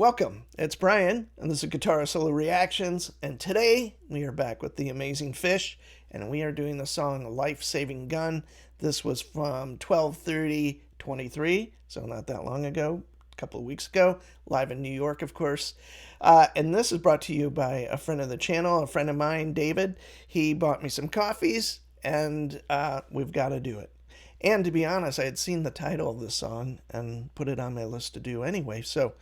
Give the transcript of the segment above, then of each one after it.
welcome. It's Brian, and this is Guitar Solo Reactions, and today we are back with the amazing PHISH, and we are doing the song Life Saving Gun. This was from 12/30/23, so not that long ago, a couple of weeks ago, live in New York, of course. And this is brought to you by a friend of the channel, a friend of mine, David. He bought me some coffees, and we've got to do it. And to be honest, I had seen the title of this song and put it on my list to do anyway. So,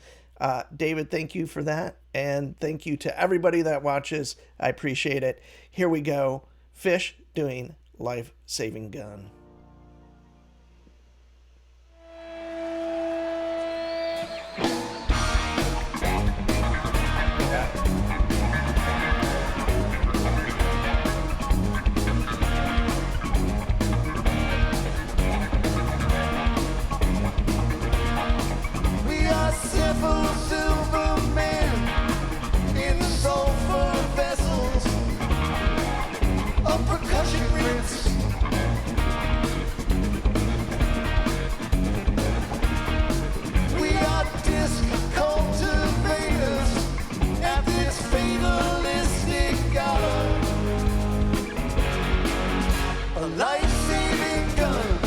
David, thank you for that. And thank you to everybody that watches. I appreciate it. Here we go. PHISH doing Life Saving Gun. Life-saving gun.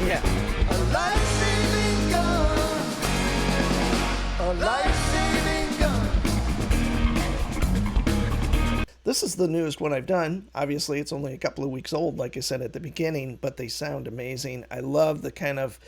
Yeah. A life-saving gun. A life-saving gun. This is the newest one I've done. Obviously, it's only a couple of weeks old, like I said at the beginning, but they sound amazing. I love the kind of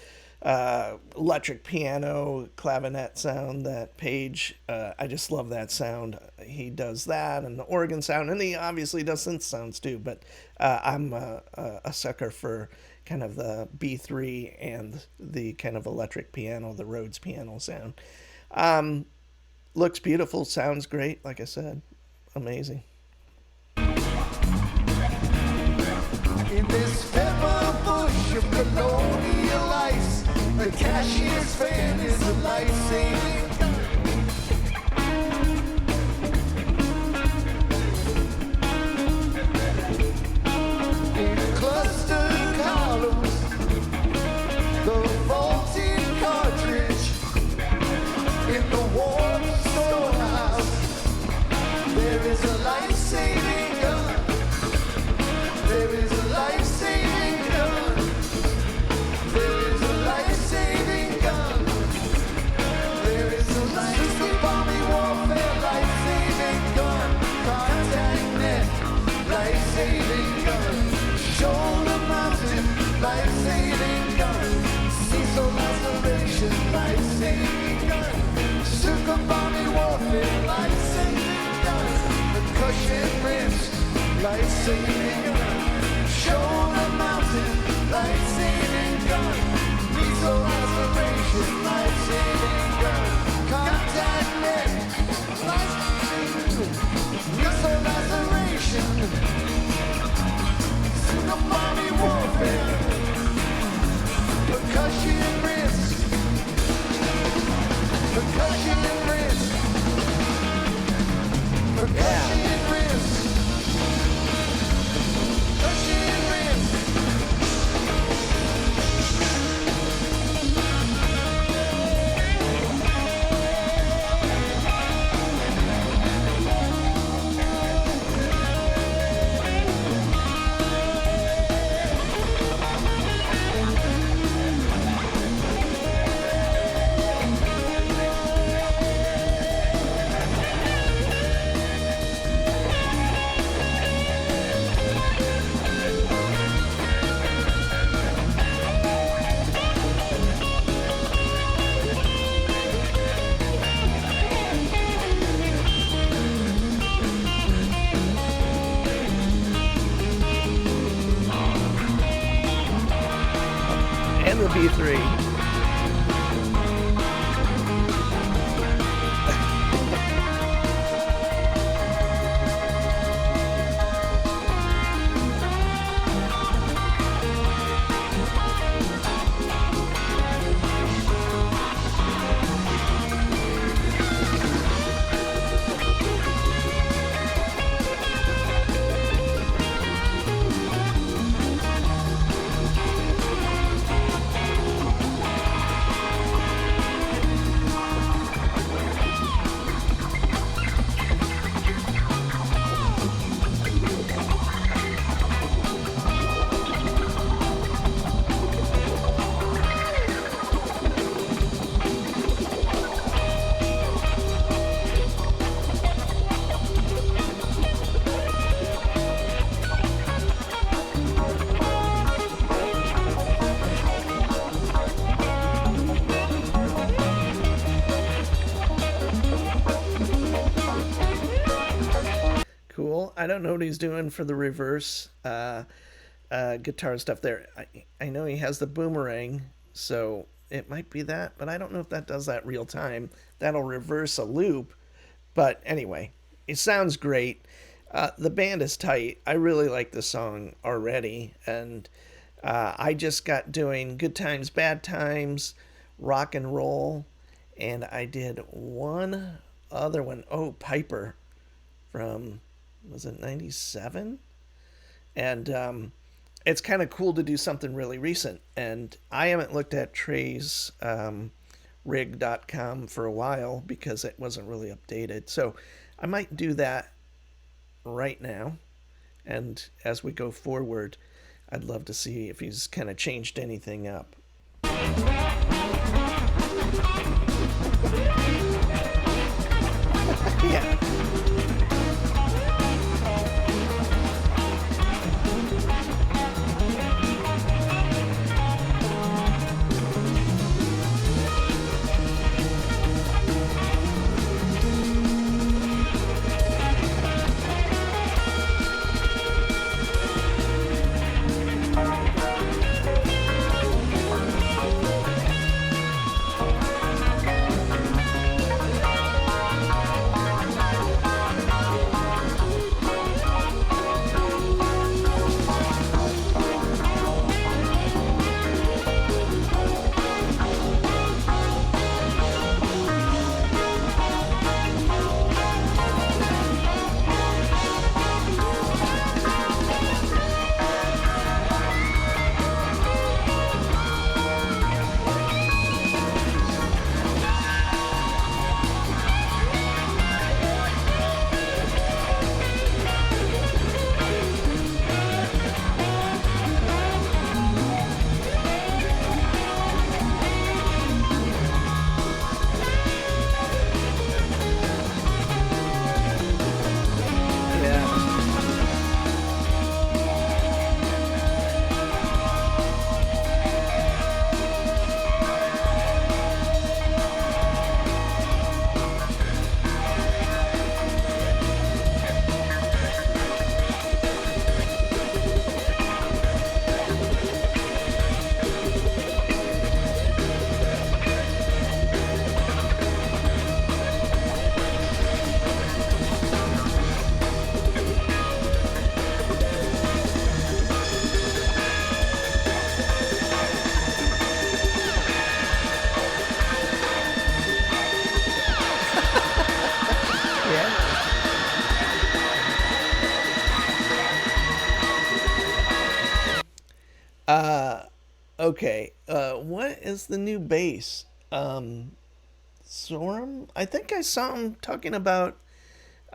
electric piano clavinet sound that Page, I just love that sound. He does that and the organ sound, and he obviously does synth sounds too, but I'm a sucker for kind of the B3 and the kind of electric piano, the Rhodes piano sound. Looks beautiful, sounds great, like I said. Amazing. In this pepper bush of colonial ice, the cashier's fan is a life-saving gun. In clustered columns, the vaulted cartridge. In the warm storehouse, there is a life-saving gun. There is a life-saving gun. There is a life-saving gun. There is a life-saving bombing warfare life-saving gun. Contact net, life-saving gun. Shoulder mounted, life-saving gun. Cecil laceration, life-saving gun. Sugar bombing warfare, life-saving gun. Percussion rims, life-saving gun. Shoulder mounted, life-saving gun. Lethal laceration, life-saving gun. Contact net, life-saving gun. Lethal laceration. Single body warfare. Percussion rims. Percussion rims. Percussion rims. And the B3. I don't know what he's doing for the reverse guitar stuff there. I know he has the boomerang, so it might be that, but I don't know if that does that real time. That'll reverse a loop. But anyway, it sounds great. The band is tight. I really like the song already, and I just got doing Good Times, Bad Times, Rock and Roll, and I did one other one. Oh, Piper from, was it 97? And it's kind of cool to do something really recent. And I haven't looked at Trey's rig.com for a while because it wasn't really updated. So I might do that right now. And as we go forward, I'd love to see if he's kind of changed anything up. Yeah. Yeah. Okay. What is the new bass? Sorum? I think I saw him talking about,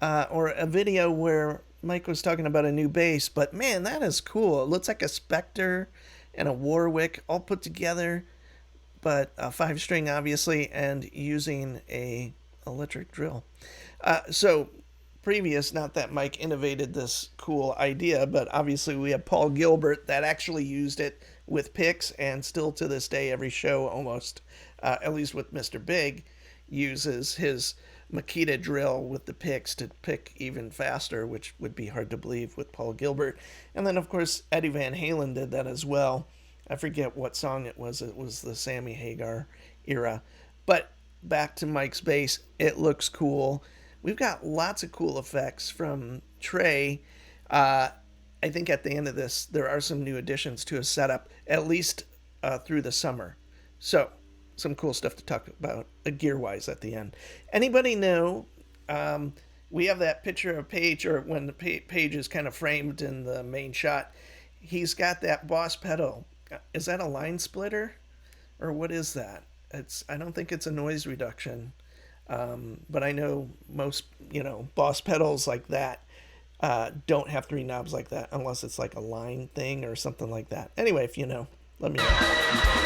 or a video where Mike was talking about a new bass, but man, that is cool. It looks like a Spectre and a Warwick all put together, but a 5 string obviously, and using a electric drill. So previous, not that Mike innovated this cool idea, but obviously we have Paul Gilbert that actually used it with picks, and still to this day, every show almost, at least with Mr. Big, uses his Makita drill with the picks to pick even faster, which would be hard to believe with Paul Gilbert. And then, of course, Eddie Van Halen did that as well. I forget what song it was. It was the Sammy Hagar era. But back to Mike's bass, it looks cool. We've got lots of cool effects from Trey. I think at the end of this, there are some new additions to his setup, at least through the summer. So, some cool stuff to talk about gear-wise at the end. Anybody know, we have that picture of Page, or when the Page is kind of framed in the main shot, he's got that Boss pedal. Is that a line splitter? Or what is that? I don't think it's a noise reduction. But I know most, Boss pedals like that don't have 3 knobs like that unless it's like a line thing or something like that. Anyway, if you know, let me know.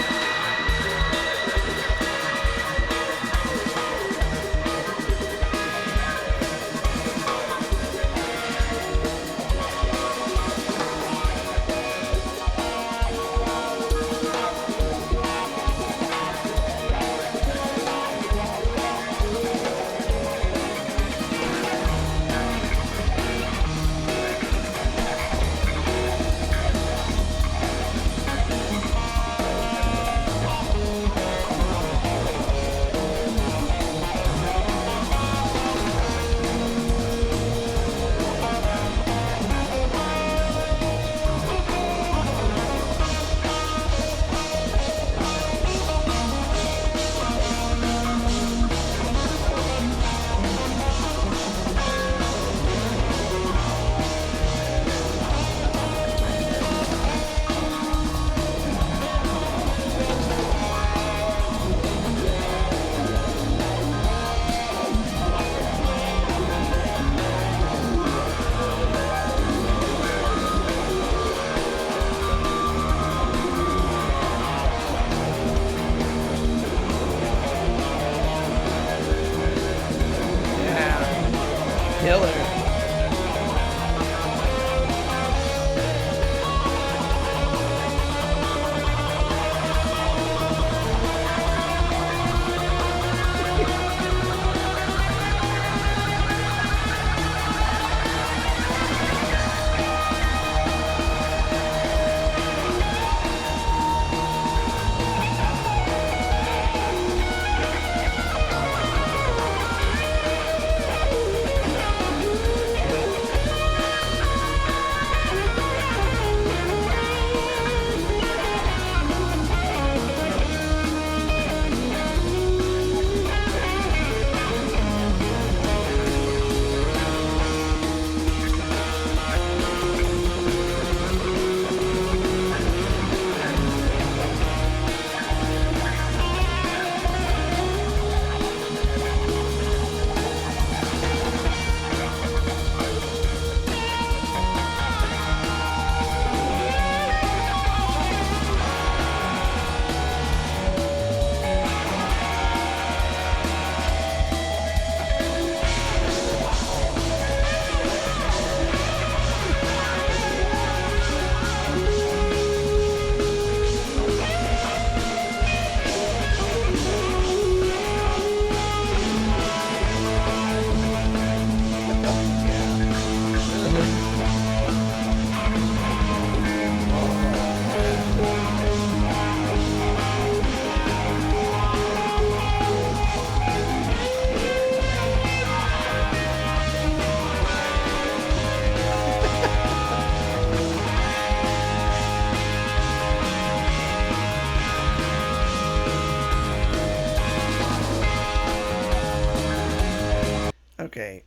Okay.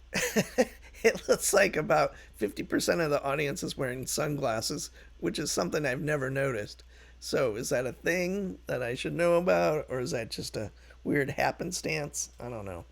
It looks like about 50% of the audience is wearing sunglasses, which is something I've never noticed. So, is that a thing that I should know about, or is that just a weird happenstance? I don't know.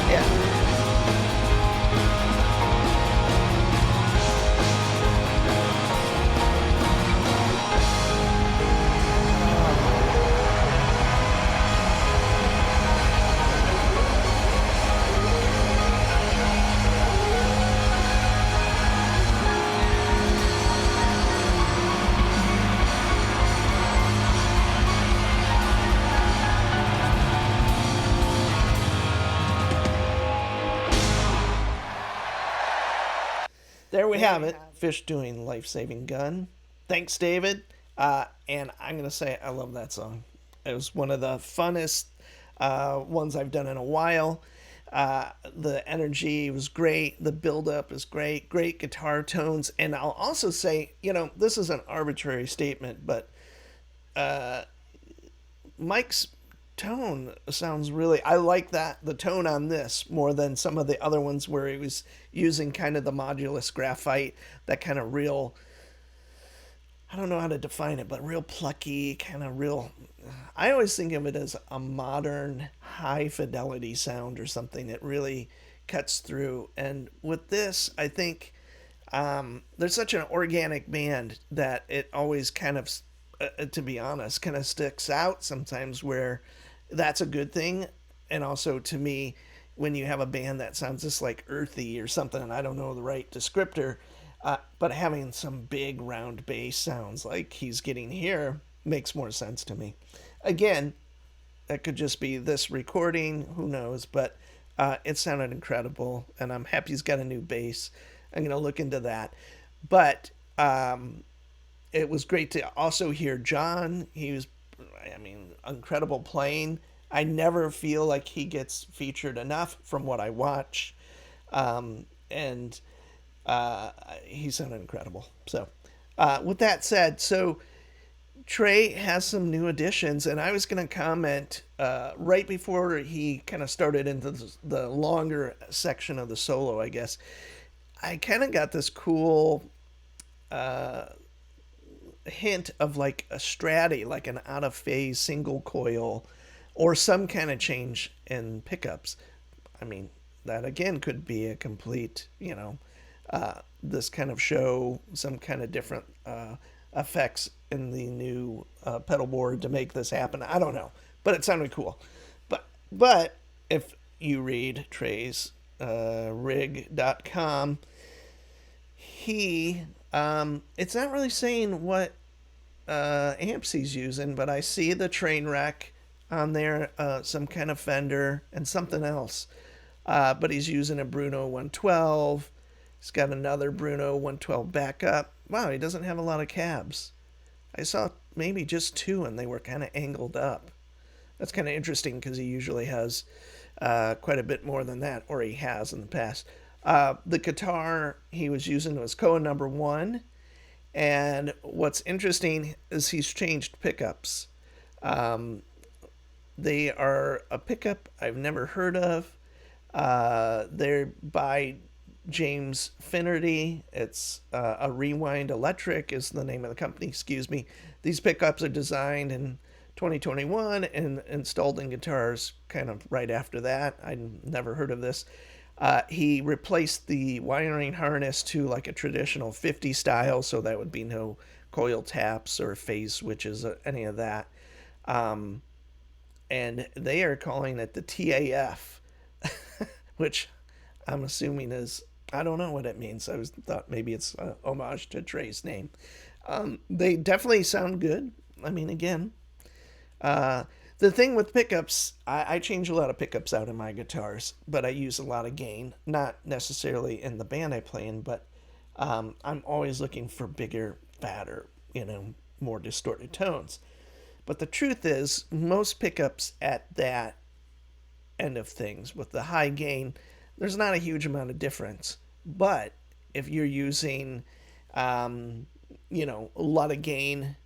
Yeah. There we have it. Fish doing Life Saving Gun. Thanks, David. And I'm going to say I love that song. It was one of the funnest ones I've done in a while. The energy was great. The build up is great. Great guitar tones. And I'll also say, this is an arbitrary statement, but Mike's tone sounds really, I like that, the tone on this more than some of the other ones where he was using kind of the modulus graphite, that kind of real, I don't know how to define it, but real plucky, kind of real. I always think of it as a modern high fidelity sound or something that really cuts through. And with this, I think there's such an organic band that it always kind of, to be honest, kind of sticks out sometimes, where that's a good thing. And also, to me, when you have a band that sounds just like earthy or something, and I don't know the right descriptor, but having some big round bass sounds like he's getting here makes more sense to me. Again, that could just be this recording, who knows, but it sounded incredible, and I'm happy he's got a new bass. I'm going to look into that. But it was great to also hear John. He was, I mean, incredible playing. I never feel like he gets featured enough from what I watch. and he sounded incredible. So, with that said, so Trey has some new additions, and I was going to comment right before he kind of started into the longer section of the solo, I guess. I kind of got this cool hint of like a Stratty, like an out of phase single coil, or some kind of change in pickups. I mean, that again could be a complete, this kind of show some kind of different effects in the new pedal board to make this happen. I don't know, but it sounded cool. But if you read Trey's rig.com, he it's not really saying what amps he's using, but I see the train wreck on there, some kind of Fender and something else. But he's using a Bruno 112. He's got another Bruno 112 backup. Wow, he doesn't have a lot of cabs. I saw maybe just two, and they were kind of angled up. That's kind of interesting because he usually has quite a bit more than that, or he has in the past. The guitar he was using was Koa number 1. And what's interesting is he's changed pickups. They are a pickup I've never heard of. They're by James Finnerty. It's a Rewind Electric is the name of the company. Excuse me. These pickups are designed in 2021 and installed in guitars kind of right after that. I'd never heard of this. He replaced the wiring harness to like a traditional 50 style, so that would be no coil taps or phase switches or any of that. And they are calling it the TAF, which I'm assuming is, I don't know what it means. I thought maybe it's a homage to Trey's name. They definitely sound good. I mean, again, the thing with pickups, I change a lot of pickups out in my guitars, but I use a lot of gain. Not necessarily in the band I play in, but I'm always looking for bigger, fatter, more distorted tones. But the truth is, most pickups at that end of things, with the high gain, there's not a huge amount of difference. But if you're using, a lot of gain,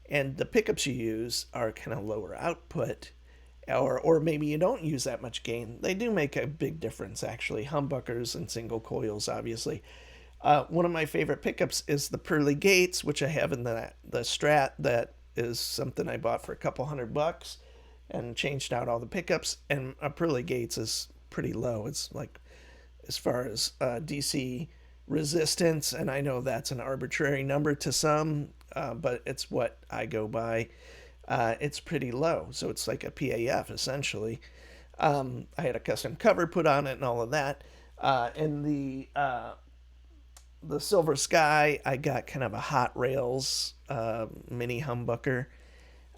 and the pickups you use are kind of lower output, or maybe you don't use that much gain, they do make a big difference, actually. Humbuckers and single coils, obviously. One of my favorite pickups is the Pearly Gates, which I have in the Strat. That is something I bought for a couple $100 and changed out all the pickups. And a Pearly Gates is pretty low. It's like, as far as DC resistance, and I know that's an arbitrary number to some, but it's what I go by. It's pretty low, so it's like a PAF essentially. I had a custom cover put on it and all of that. In the Silver Sky, I got kind of a Hot Rails mini humbucker.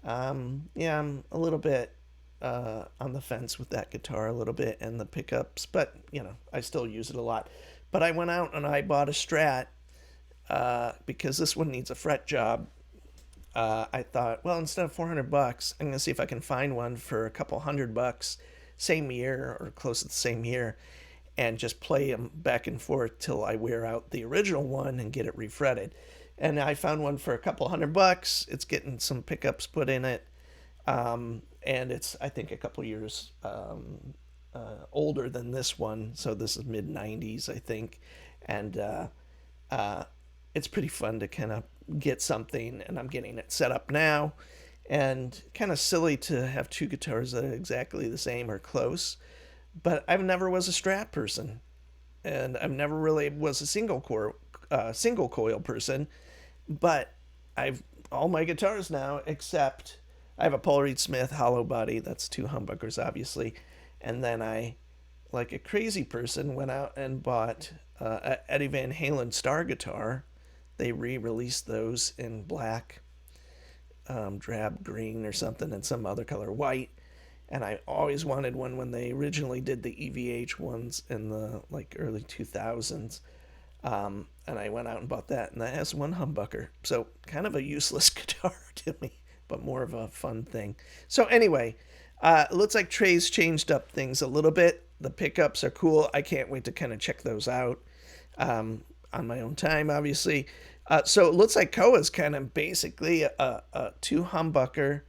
Yeah, I'm a little bit on the fence with that guitar a little bit and the pickups, but I still use it a lot. But I went out and I bought a Strat because this one needs a fret job. I thought, well, instead of $400, I'm gonna see if I can find one for a couple $100, same year or close to the same year, and just play them back and forth till I wear out the original one and get it refretted. And I found one for a couple $100. It's getting some pickups put in it, and it's, I think, a couple years older than this one. So this is mid 90s, I think, and it's pretty fun to kind of get something, and I'm getting it set up now. And kind of silly to have two guitars that are exactly the same or close, but I've never was a Strat person, and I've never really was a single coil person. But I've all my guitars now, except I have a Paul Reed Smith hollow body. That's two humbuckers, obviously, and then I, like a crazy person, went out and bought a Eddie Van Halen Star guitar. They re-released those in black, drab green or something, and some other color, white. And I always wanted one when they originally did the EVH ones in the early 2000s. And I went out and bought that, and that has one humbucker. So kind of a useless guitar to me, but more of a fun thing. So anyway, it looks like Trey's changed up things a little bit. The pickups are cool. I can't wait to kind of check those out. on my own time, obviously. So it looks like Koa's kind of basically a two humbucker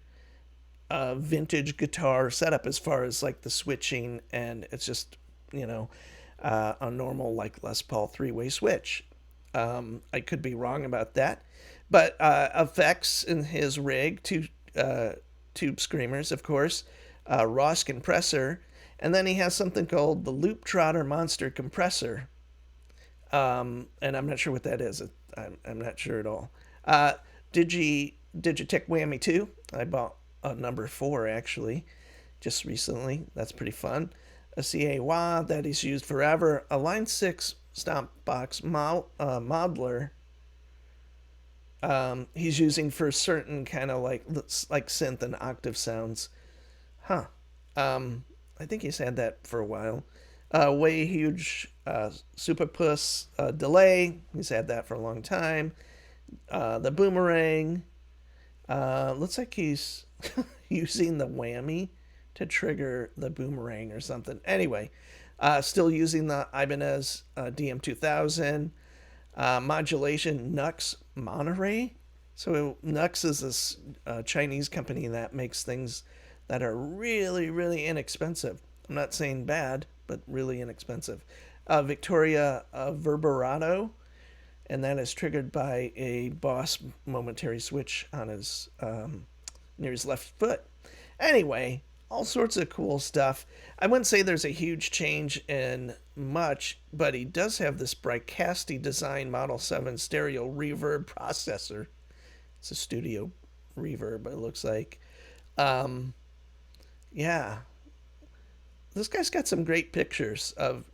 vintage guitar setup as far as like the switching, and it's just, you know, a normal like Les Paul three-way switch. I could be wrong about that, but effects in his rig, two tube screamers, of course, Ross compressor, and then he has something called the Loop Trotter Monster compressor, and I'm not sure what that is. I'm not sure at all. Uh, Digitech Whammy 2. I bought a number 4 actually, just recently. That's pretty fun. A CA wah that he's used forever. A Line 6 stomp box modeler. He's using for certain kind of like synth and octave sounds. Huh. I think he's had that for a while. Way huge Super Puss delay. He's had that for a long time. The boomerang. Looks like he's using the whammy to trigger the boomerang or something. Anyway, still using the Ibanez DM2000. Modulation Nux Monterey. So Nux is this Chinese company that makes things that are really, really inexpensive. I'm not saying bad, but really inexpensive. Victoria Verberato, and that is triggered by a Boss momentary switch on his near his left foot. Anyway, all sorts of cool stuff. I wouldn't say there's a huge change in much, but he does have this Bricasti design Model 7 stereo reverb processor. It's a studio reverb, it looks like. Yeah, this guy's got some great pictures of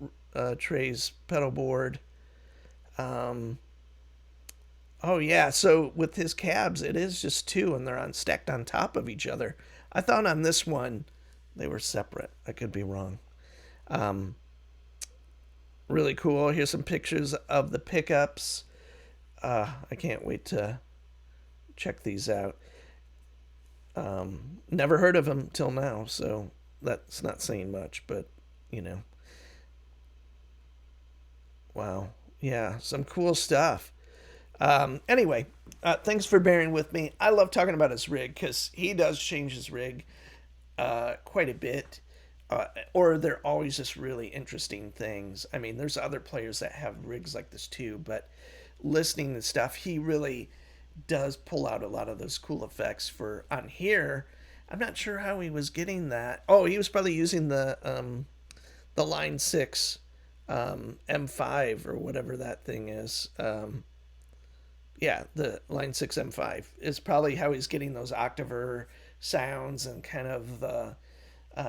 Trey's pedal board. Um, oh yeah, so with his cabs, it is just two, and they're on stacked on top of each other. I thought on this one they were separate. I could be wrong. Um, really cool. Here's some pictures of the pickups. I can't wait to check these out. Never heard of them till now, so that's not saying much, but you know, wow, yeah, some cool stuff. Anyway, thanks for bearing with me. I love talking about his rig because he does change his rig quite a bit. Or they're always just really interesting things. I mean, there's other players that have rigs like this too, but listening to stuff, he really does pull out a lot of those cool effects for on here. I'm not sure how he was getting that. Oh, he was probably using the Line 6 M5 or whatever that thing is. Yeah, the Line 6 M5 is probably how he's getting those Octaver sounds and kind of the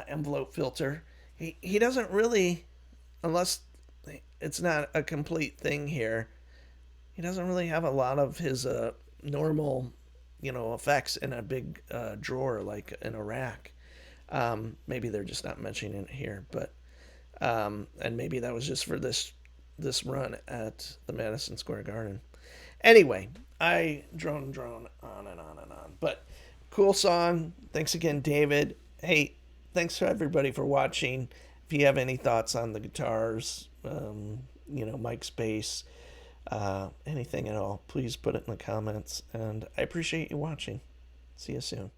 envelope filter. He doesn't really, unless it's not a complete thing here, he doesn't really have a lot of his normal, effects in a big drawer like in a rack. Maybe they're just not mentioning it here, but and maybe that was just for this run at the Madison Square Garden. Anyway, I drone on and on and on. But cool song. Thanks again, David. Hey, thanks to everybody for watching. If you have any thoughts on the guitars, Mike's bass, anything at all, please put it in the comments. And I appreciate you watching. See you soon.